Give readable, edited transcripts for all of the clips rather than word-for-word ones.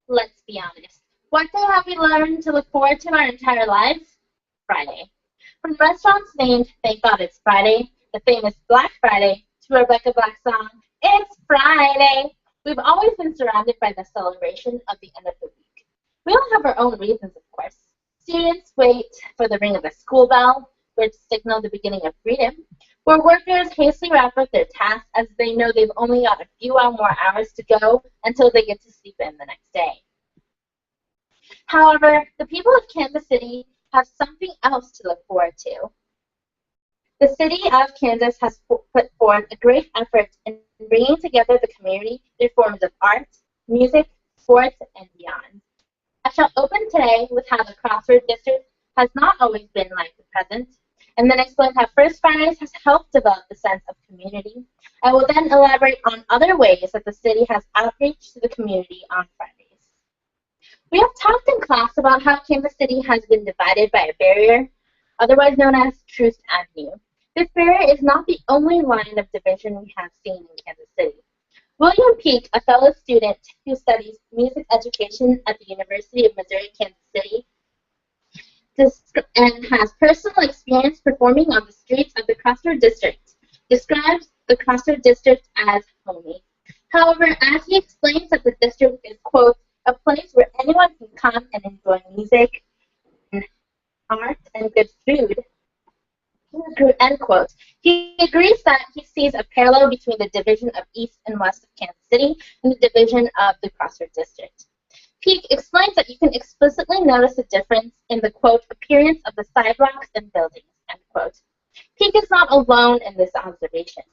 Let's be honest. What day have we learned to look forward to our entire lives? Friday. From restaurants named Thank God It's Friday, the famous Black Friday, to Rebecca Black's song, It's Friday, we've always been surrounded by the celebration of the end of the week. We all have our own reasons, of course. Students wait for the ring of the school bell, which signal the beginning of freedom, where workers hastily wrap up their tasks as they know they've only got a few more hours to go until they get to sleep in the next day. However, the people of Kansas City have something else to look forward to. The city of Kansas has put forth a great effort in bringing together the community through forms of art, music, sports, and beyond. I shall open today with how the Crossroads District has not always been like the present, and then explain how First Fridays has helped develop the sense of community. I will then elaborate on other ways that the city has outreach to the community on Fridays. We have talked in class about how Kansas City has been divided by a barrier, otherwise known as Truist Avenue. This barrier is not the only line of division we have seen in Kansas City. William Peake, a fellow student who studies music education at the University of Missouri, Kansas City, and has personal experience performing on the streets of the Crossroads District, describes the Crossroads District as homey. However, as he explains that the district is, quote, a place where anyone can come and enjoy music, and art, and good food, end quote. He agrees that he sees a parallel between the division of East and West of Kansas City and the division of the Crossroads District. Peake explains that you can explicitly notice a difference in the, quote, appearance of the sidewalks and buildings, end quote. Peake is not alone in this observation.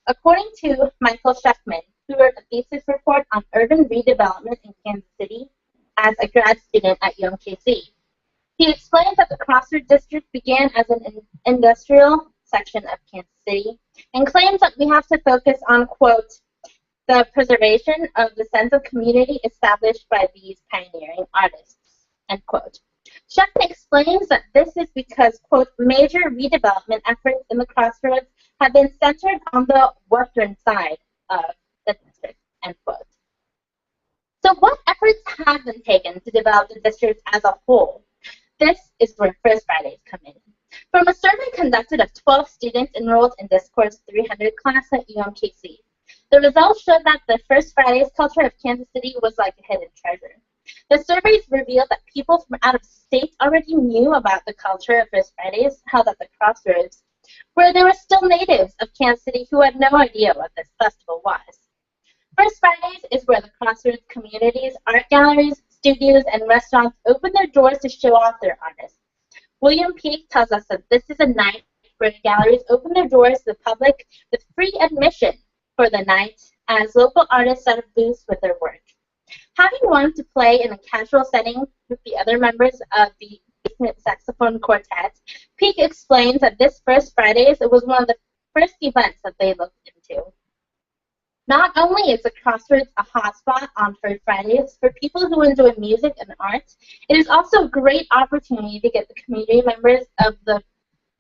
According to Michael Sheckman, who wrote a thesis report on urban redevelopment in Kansas City as a grad student at UMKC, he explains that the Crossroads District began as an industrial section of Kansas City and claims that we have to focus on, quote, the preservation of the sense of community established by these pioneering artists, end quote. Sheckman explains that this is because, quote, major redevelopment efforts in the Crossroads have been centered on the western side of the district, end quote. So what efforts have been taken to develop the district as a whole? This is where First Fridays come in. From a survey conducted of 12 students enrolled in Discourse 300 class at UMKC, the results showed that the First Fridays culture of Kansas City was like a hidden treasure. The surveys revealed that people from out of state already knew about the culture of First Fridays held at the Crossroads, where there were still natives of Kansas City who had no idea what this festival was. First Fridays is where the Crossroads communities, art galleries, studios, and restaurants open their doors to show off their artists. William Peake tells us that this is a night where galleries open their doors to the public with free admission for the night as local artists set up booths with their work. Having wanted to play in a casual setting with the other members of the basement saxophone quartet, Peake explains that this First Fridays was one of the first events that they looked into. Not only is the Crossroads a hotspot on First Fridays for people who enjoy music and art, it is also a great opportunity to get the community members of the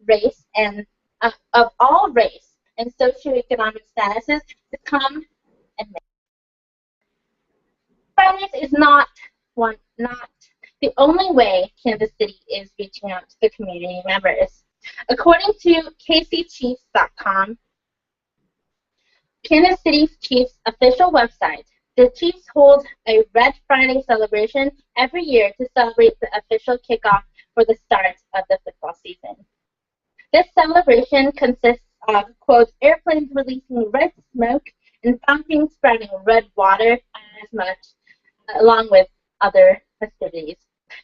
race and of all race and socioeconomic statuses to come and make. Fridays is not the only way Kansas City is reaching out to the community members. According to kcchiefs.com, Kansas City Chiefs official website, the Chiefs hold a Red Friday celebration every year to celebrate the official kickoff for the start of the football season. This celebration consists of, quote, airplanes releasing red smoke and fountains sprouting red water as much, along with other festivities.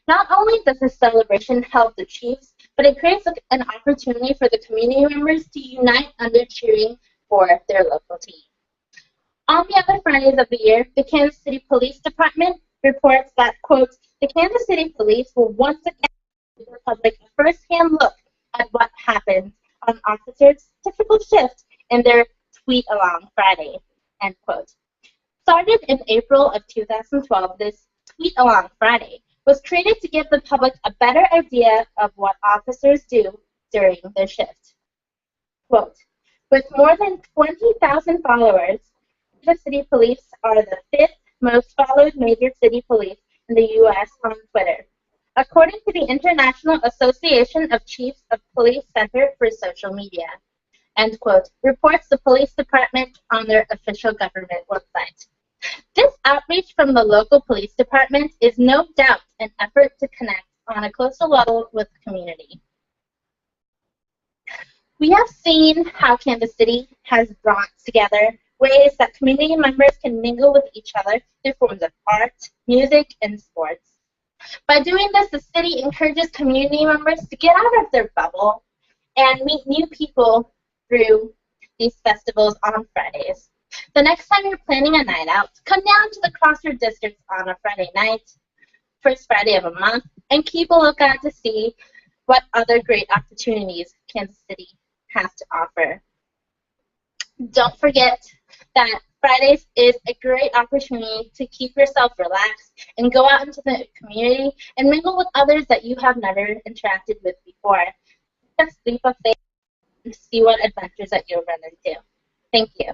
Not only does this celebration help the Chiefs, but it creates an opportunity for the community members to unite under cheering for their local team. On the other Fridays of the year, the Kansas City Police Department reports that, quote, the Kansas City Police will once again give the public a first-hand look at what happens on officers' typical shift in their tweet-along Friday, end quote. Started in April of 2012, this tweet-along Friday was created to give the public a better idea of what officers do during their shift. Quote, with more than 20,000 followers, Kansas City Police are the 5th most followed major city police in the U.S. on Twitter. According to the International Association of Chiefs of Police Center for Social Media, end quote, reports the police department on their official government website. This outreach from the local police department is no doubt an effort to connect on a closer level with the community. We have seen how Kansas City has brought together ways that community members can mingle with each other through forms of art, music, and sports. By doing this, the city encourages community members to get out of their bubble and meet new people through these festivals on Fridays. The next time you're planning a night out, come down to the Crossroad District on a Friday night, first Friday of a month, and keep a lookout to see what other great opportunities Kansas City has to offer. Don't forget that Fridays is a great opportunity to keep yourself relaxed and go out into the community and mingle with others that you have never interacted with before. Just leap of faith and see what adventures that you'll run into. Thank you.